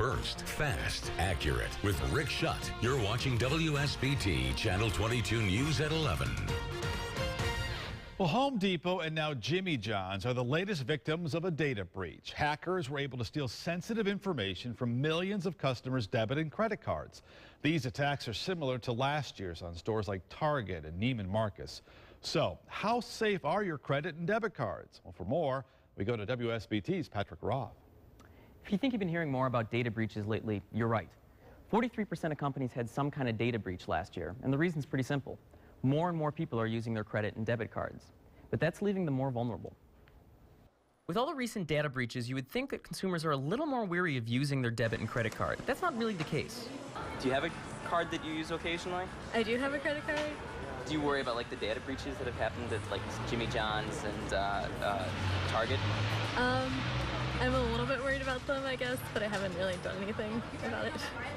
First, fast, accurate. With Rick Shutt, you're watching WSBT Channel 22 News at 11. Well, Home Depot and now Jimmy John's are the latest victims of a data breach. Hackers were able to steal sensitive information from millions of customers' debit and credit cards. These attacks are similar to last year's on stores like Target and Neiman Marcus. So, how safe are your credit and debit cards? Well, for more, we go to WSBT's Patrick Roth. If you think you've been hearing more about data breaches lately, you're right. 43% of companies had some kind of data breach last year, and the reason's pretty simple. More and more people are using their credit and debit cards, but that's leaving them more vulnerable. With all the recent data breaches, you would think that consumers are a little more wary of using their debit and credit card. That's not really the case. Do you have a card that you use occasionally? I do have a credit card. Do you worry about like the data breaches that have happened at like Jimmy John's and Target? I'm a little bit worried about them, I guess, but I haven't really done anything about it.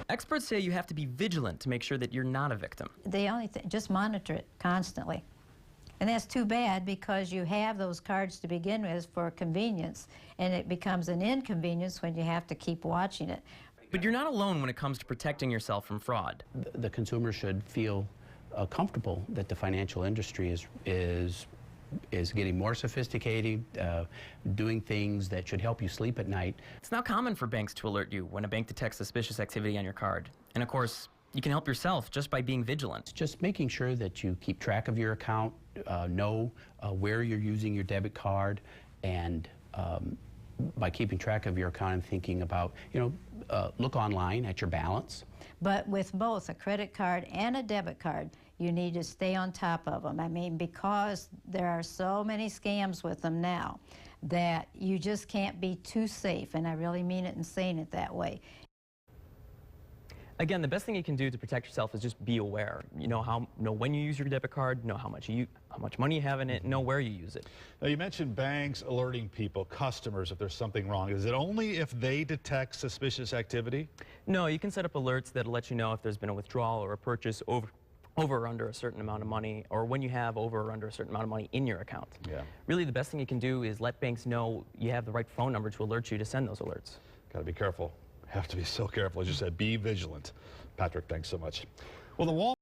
Experts say you have to be vigilant to make sure that you're not a victim. The only thing, just monitor it constantly. And that's too bad because you have those cards to begin with for convenience, and it becomes an inconvenience when you have to keep watching it. But you're not alone when it comes to protecting yourself from fraud. The consumer should feel comfortable that the financial industry is getting more sophisticated, doing things that should help you sleep at night. It's now common for banks to alert you when a bank detects suspicious activity on your card. And of course, you can help yourself just by being vigilant. Just making sure that you keep track of your account, know where you're using your debit card, and by keeping track of your account and thinking about, look online at your balance. But with both a credit card and a debit card, you need to stay on top of them. I mean, because there are so many scams with them now that you just can't be too safe, and I really mean it in saying it that way. Again, the best thing you can do to protect yourself is just be aware. Know when you use your debit card, know how much money you have in it, know where you use it. Now, you mentioned banks alerting people, customers, if there's something wrong. Is it only if they detect suspicious activity? No, you can set up alerts that'll let you know if there's been a withdrawal or a purchase over or under a certain amount of money, or when you have over or under a certain amount of money in your account. Yeah. Really, the best thing you can do is let banks know you have the right phone number to alert you to send those alerts. Got to be careful. Have to be so careful. As you said, be vigilant. Patrick, thanks so much. Well, the Wall